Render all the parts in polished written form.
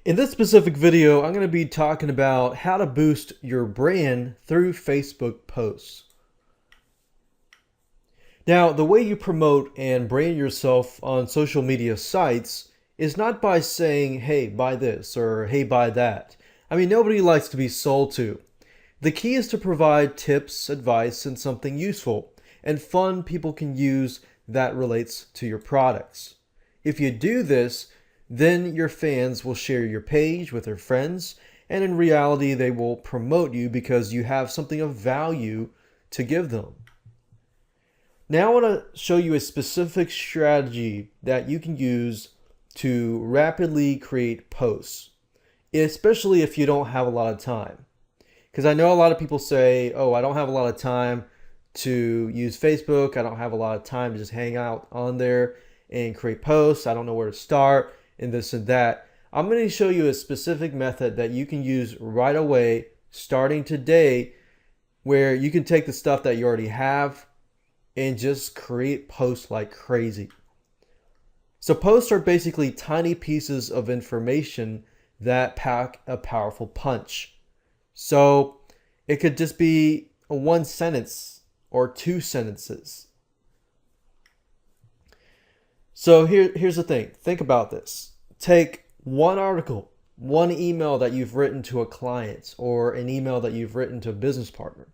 In this specific video, I'm going to be talking about how to boost your brand through Facebook posts. Now, the way you promote and brand yourself on social media sites is not by saying, hey, buy this or hey, buy that. I mean, nobody likes to be sold to. The key is to provide tips, advice, and something useful and fun people can use that relates to your products. If you do this, then your fans will share your page with their friends, and in reality, they will promote you because you have something of value to give them. Now, I want to show you a specific strategy that you can use to rapidly create posts, especially if you don't have a lot of time. Because I know a lot of people say, oh, I don't have a lot of time to use Facebook. I don't have a lot of time to just hang out on there and create posts. I don't know where to start and this and that. I'm going to show you a specific method that you can use right away, starting today, where you can take the stuff that you already have and just create posts like crazy. So posts are basically tiny pieces of information that pack a powerful punch. So it could just be a one sentence or two sentences. So here's the thing. Think about this. Take one article, one email that you've written to a client or an email that you've written to a business partner,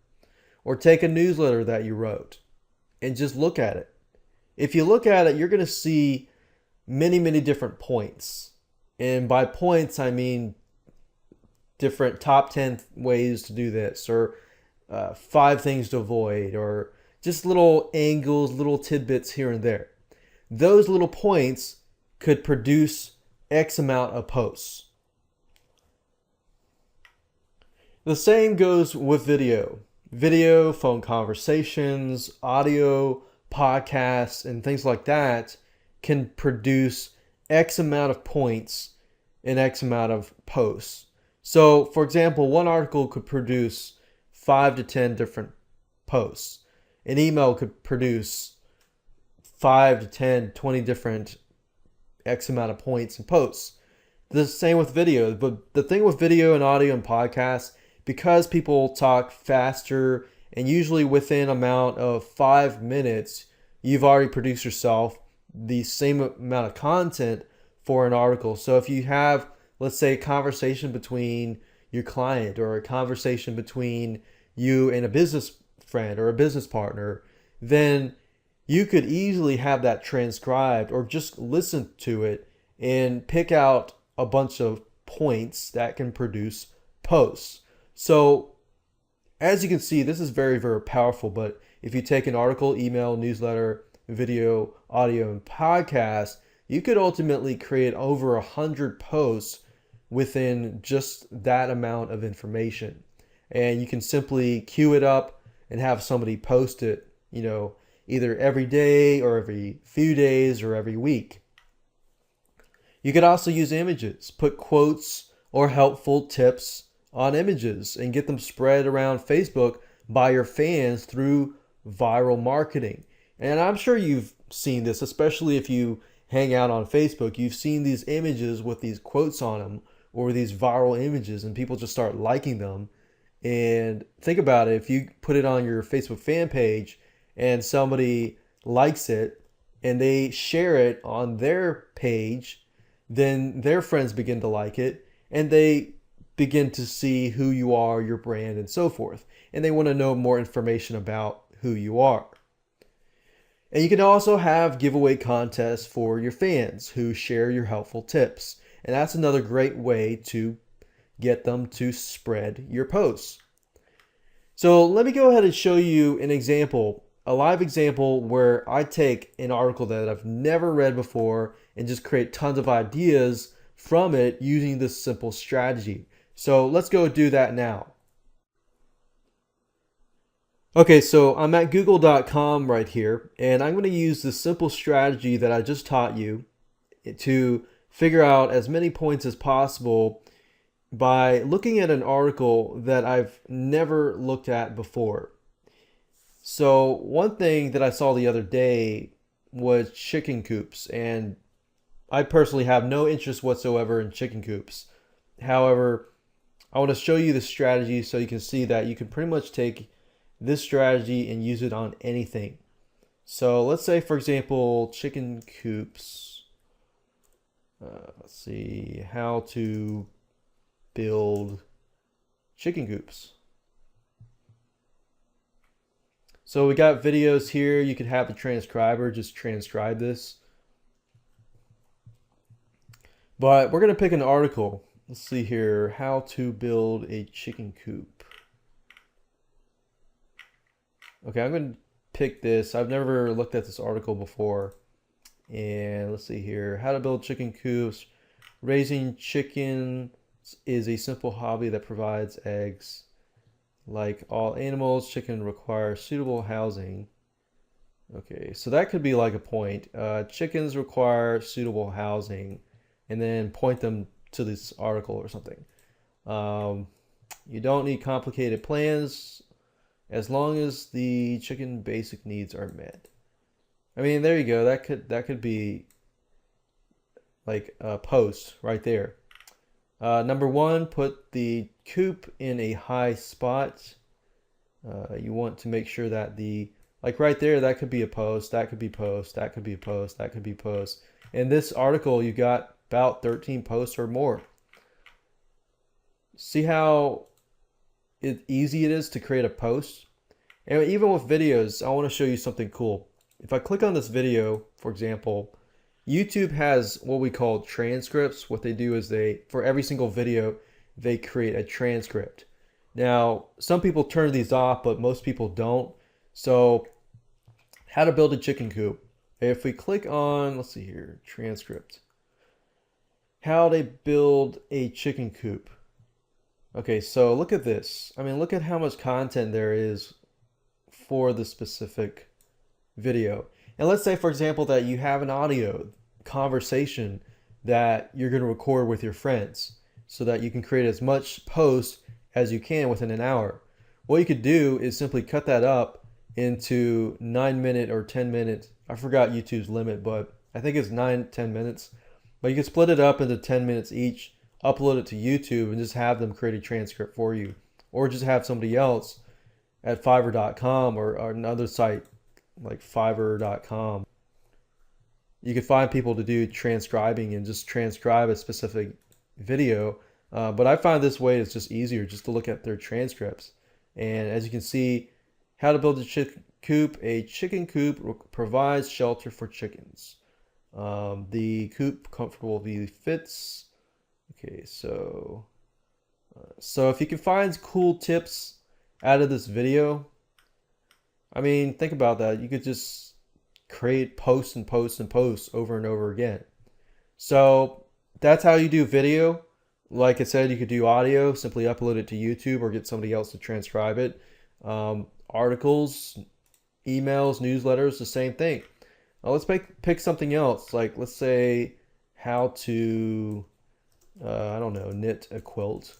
or take a newsletter that you wrote and just look at it. If you look at it, you're going to see many different points. And by points, I mean different top 10 ways to do this, or 5 things to avoid, or just little angles, little tidbits here and there. Those little points could produce X amount of posts. The same goes with video. Video, phone conversations, audio, podcasts, and things like that can produce X amount of points and X amount of posts. So, for example, one article could produce 5 to 10 different posts. An email could produce 5 to 10, 20 different X amount of points and posts. The same with video. But the thing with video and audio and podcasts, because people talk faster and usually within amount of 5 minutes, you've already produced yourself the same amount of content for an article. So if you have, let's say, a conversation between your client or a conversation between you and a business friend or a business partner, then you could easily have that transcribed or just listen to it and pick out a bunch of points that can produce posts. So as you can see, this is very powerful. But if you take an article, email, newsletter, video, audio, and podcast, you could ultimately create over 100 posts within just that amount of information. And you can simply queue it up and have somebody post it, either every day or every few days or every week. You could also use images, put quotes or helpful tips on images and get them spread around Facebook by your fans through viral marketing. And I'm sure you've seen this, especially if you hang out on Facebook. You've seen these images with these quotes on them or these viral images, and people just start liking them. And think about it, if you put it on your Facebook fan page and somebody likes it and they share it on their page, then their friends begin to like it and they begin to see who you are, your brand, and so forth. And they want to know more information about who you are. And you can also have giveaway contests for your fans who share your helpful tips. And that's another great way to get them to spread your posts. So let me go ahead and show you an example, a live example where I take an article that I've never read before and just create tons of ideas from it using this simple strategy. So let's go do that now. Okay, so I'm at google.com right here, and I'm going to use the simple strategy that I just taught you to figure out as many points as possible by looking at an article that I've never looked at before. So one thing that I saw the other day was chicken coops, and I personally have no interest whatsoever in chicken coops. However, I want to show you the strategy so you can see that you can pretty much take this strategy and use it on anything. So let's say, for example, chicken coops. Let's see how to build chicken coops. So we got videos here. You could have the transcriber just transcribe this. But we're going to pick an article. Let's see here. How to build a chicken coop. Okay, I'm going to pick this. I've never looked at this article before. And let's see here. How to build chicken coops. Raising chickens is a simple hobby that provides eggs. Like all animals, chicken require suitable housing. Okay, so that could be like a point. Chickens require suitable housing, and then point them to this article or something. Um, you don't need complicated plans as long as the chicken basic needs are met. I mean, there you go. That could be like a post right there. Number one, put the coop in a high spot. You want to make sure that like right there, that could be a post, that could be post, that could be a post, that could be post. In this article, you got about 13 posts or more. See how easy it is to create a post? And even with videos, I want to show you something cool. If I click on this video, for example, YouTube has what we call transcripts. What they do is for every single video, they create a transcript. Now, some people turn these off, but most people don't. So, how to build a chicken coop. If we click on, let's see here, transcript. How to build a chicken coop. Okay, so look at this. I mean, look at how much content there is for the specific video. And let's say, for example, that you have an audio conversation that you're going to record with your friends so that you can create as much post as you can within an hour. What you could do is simply cut that up into 9-minute or 10-minute. I forgot YouTube's limit, but I think it's 9-10 minutes. But you can split it up into 10 minutes each, upload it to YouTube, and just have them create a transcript for you. Or just have somebody else at Fiverr.com or another site like Fiverr.com. You can find people to do transcribing and just transcribe a specific video. But I find this way is just easier just to look at their transcripts. And as you can see, how to build a chicken coop. A chicken coop provides shelter for chickens. The coop comfortably fits. Okay, so if you can find cool tips out of this video, I mean, think about that. You could just create posts and posts and posts over and over again. So that's how you do video. Like I said, you could do audio, simply upload it to YouTube or get somebody else to transcribe it. Articles, emails, newsletters, the same thing. Now let's pick something else. Like let's say how to, I don't know, knit a quilt.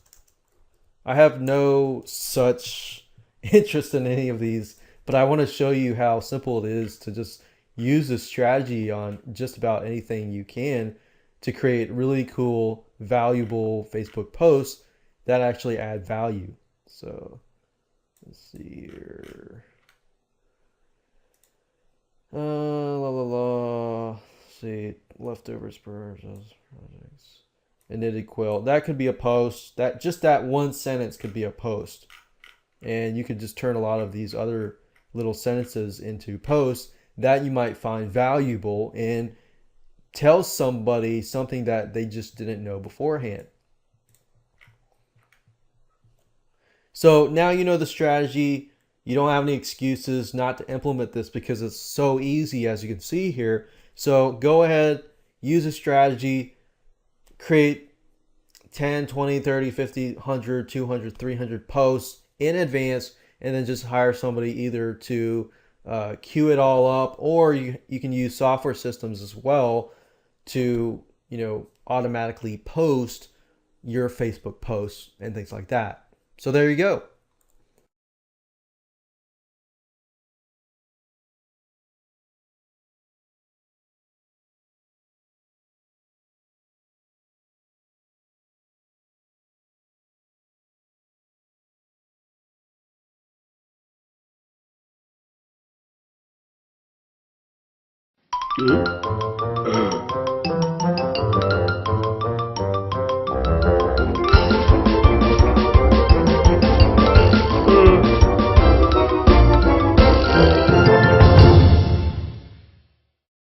I have no such interest in any of these, but I want to show you how simple it is to just use this strategy on just about anything you can to create really cool, valuable Facebook posts that actually add value. So let's see here. La la la. Let's see, leftover spurs, projects. A knitted quilt. That could be a post. That one sentence could be a post. And you could just turn a lot of these other little sentences into posts that you might find valuable and tell somebody something that they just didn't know beforehand. So now you know the strategy. You don't have any excuses not to implement this because it's so easy, as you can see here. So go ahead, use a strategy, create 10, 20, 30, 50, 100, 200, 300 posts in advance, and then just hire somebody either to queue it all up, or you can use software systems as well to automatically post your Facebook posts and things like that. So there you go. Mm-hmm.